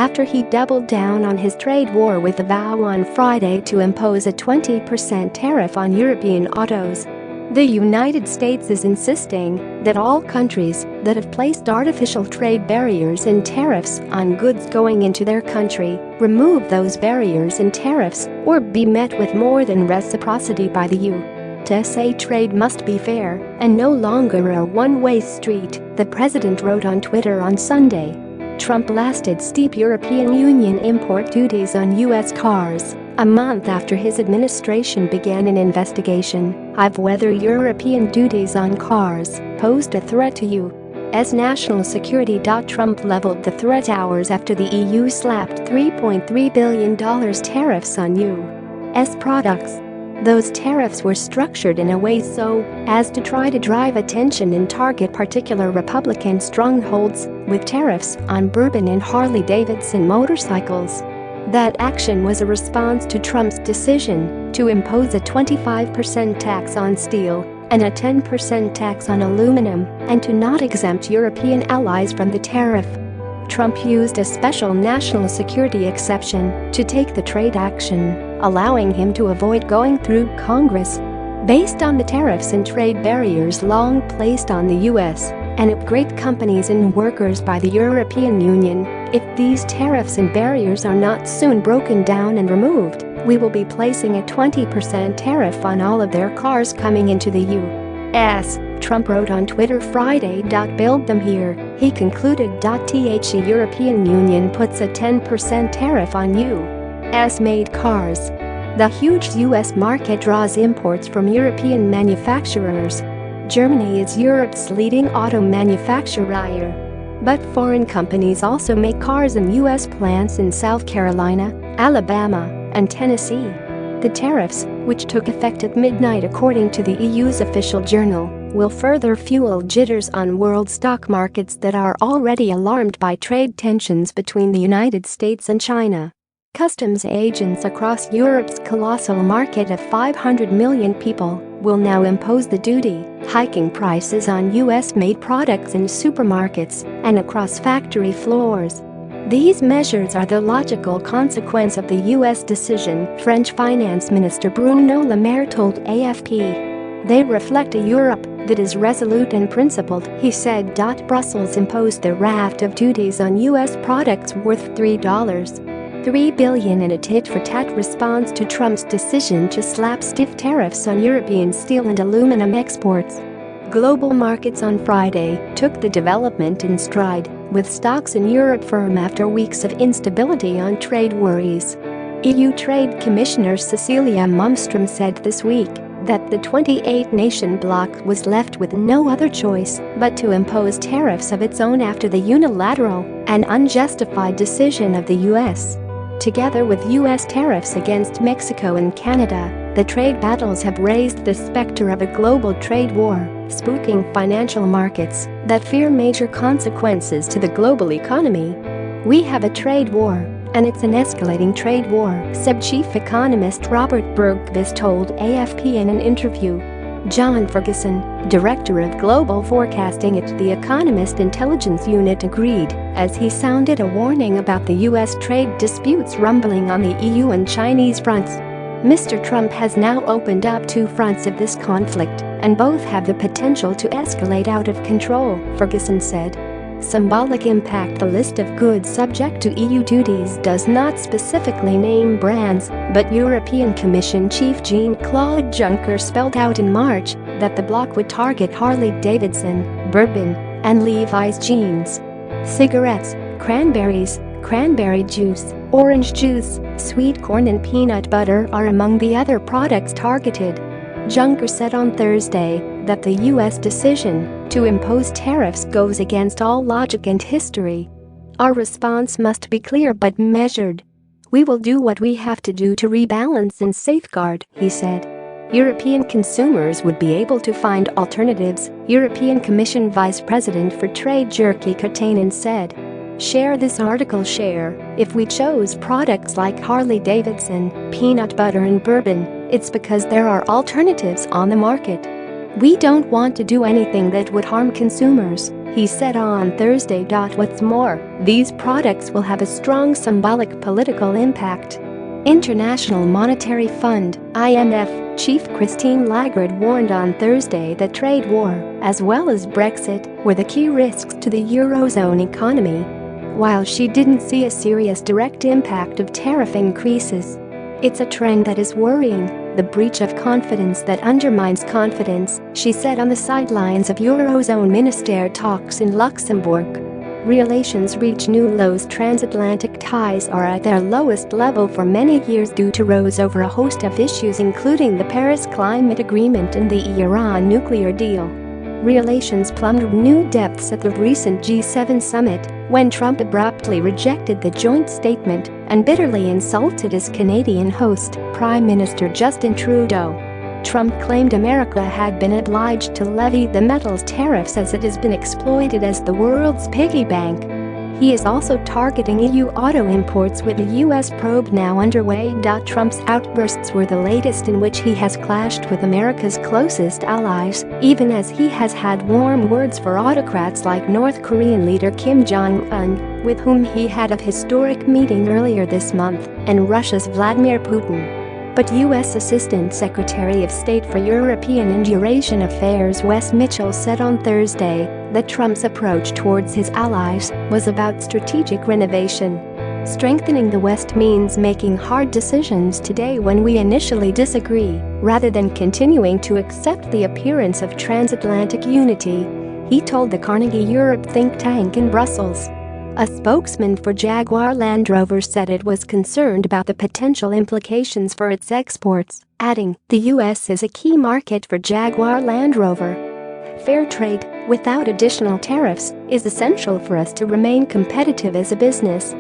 after he doubled down on his trade war with the vow on Friday to impose a 20% tariff on European autos. The United States is insisting that all countries that have placed artificial trade barriers and tariffs on goods going into their country remove those barriers and tariffs or be met with more than reciprocity by the USA. Trade must be fair and no longer a one-way street, the president wrote on Twitter on Sunday. Trump blasted steep European Union import duties on U.S. cars a month after his administration began an investigation of whether European duties on cars posed a threat to U.S. national security. Trump leveled the threat hours after the EU slapped $3.3 billion tariffs on U.S. products. Those tariffs were structured in a way so as to try to drive attention and target particular Republican strongholds, with tariffs on bourbon and Harley-Davidson motorcycles. That action was a response to Trump's decision to impose a 25% tax on steel and a 10% tax on aluminum and to not exempt European allies from the tariff. Trump used a special national security exception to take the trade action, allowing him to avoid going through Congress. Based on the tariffs and trade barriers long placed on the U.S. and great companies and workers by the European Union, if these tariffs and barriers are not soon broken down and removed, we will be placing a 20% tariff on all of their cars coming into the U.S., Trump wrote on Twitter Friday. Build them here, he concluded. The European Union puts a 10% tariff on U.S.-made cars. The huge U.S. market draws imports from European manufacturers. Germany is Europe's leading auto manufacturer. But foreign companies also make cars in U.S. plants in South Carolina, Alabama, and Tennessee. The tariffs, which took effect at midnight according to the EU's official journal, will further fuel jitters on world stock markets that are already alarmed by trade tensions between the United States and China. Customs agents across Europe's colossal market of 500 million people will now impose the duty, hiking prices on U.S.-made products in supermarkets and across factory floors. These measures are the logical consequence of the U.S. decision, French Finance Minister Bruno Le Maire told AFP. They reflect a Europe that is resolute and principled, he said. Brussels imposed a raft of duties on U.S. products worth $3 billion in a tit-for-tat response to Trump's decision to slap stiff tariffs on European steel and aluminum exports. Global markets on Friday took the development in stride, with stocks in Europe firm after weeks of instability on trade worries. EU Trade Commissioner Cecilia Malmström said this week that the 28-nation bloc was left with no other choice but to impose tariffs of its own after the unilateral and unjustified decision of the U.S. Together with U.S. tariffs against Mexico and Canada, the trade battles have raised the specter of a global trade war, spooking financial markets that fear major consequences to the global economy. We have a trade war, and it's an escalating trade war, said chief economist Robert Bergqvist told AFP in an interview. John Ferguson, director of global forecasting at The Economist Intelligence Unit, agreed, as he sounded a warning about the U.S. trade disputes rumbling on the EU and Chinese fronts. Mr. Trump has now opened up two fronts of this conflict, and both have the potential to escalate out of control, Ferguson said. Symbolic impact. The list of goods subject to EU duties does not specifically name brands, but European Commission Chief Jean-Claude Juncker spelled out in March that the bloc would target Harley-Davidson, bourbon, and Levi's jeans. Cigarettes, cranberries, cranberry juice, orange juice, sweet corn and peanut butter are among the other products targeted. Juncker said on Thursday that the U.S. decision to impose tariffs goes against all logic and history. Our response must be clear but measured. We will do what we have to do to rebalance and safeguard, he said. European consumers would be able to find alternatives, European Commission Vice President for Trade Jyrki Katainen said. Share this article. Share. If we chose products like Harley-Davidson, peanut butter and bourbon, it's because there are alternatives on the market. We don't want to do anything that would harm consumers, he said on Thursday. What's more, these products will have a strong symbolic political impact. International Monetary Fund (IMF) chief Christine Lagarde warned on Thursday that trade war, as well as Brexit, were the key risks to the Eurozone economy. While she didn't see a serious direct impact of tariff increases, "It's a trend that is worrying, the breach of confidence that undermines confidence," she said on the sidelines of Eurozone minister talks in Luxembourg. Relations reach new lows. Transatlantic ties are at their lowest level for many years due to rows over a host of issues, including the Paris Climate Agreement and the Iran nuclear deal. Relations plummeted new depths at the recent G7 summit, when Trump abruptly rejected the joint statement and bitterly insulted his Canadian host, Prime Minister Justin Trudeau. Trump claimed America had been obliged to levy the metals tariffs as it has been exploited as the world's piggy bank. He is also targeting EU auto imports, with a U.S. probe now underway. Trump's outbursts were the latest in which he has clashed with America's closest allies, even as he has had warm words for autocrats like North Korean leader Kim Jong-un, with whom he had a historic meeting earlier this month, and Russia's Vladimir Putin. But U.S. Assistant Secretary of State for European and Eurasian Affairs Wes Mitchell said on Thursday that Trump's approach towards his allies was about strategic renovation. Strengthening the West means making hard decisions today when we initially disagree, rather than continuing to accept the appearance of transatlantic unity, he told the Carnegie Europe think tank in Brussels. A spokesman for Jaguar Land Rover said it was concerned about the potential implications for its exports, adding, "The U.S. is a key market for Jaguar Land Rover. Fair trade, without additional tariffs, is essential for us to remain competitive as a business."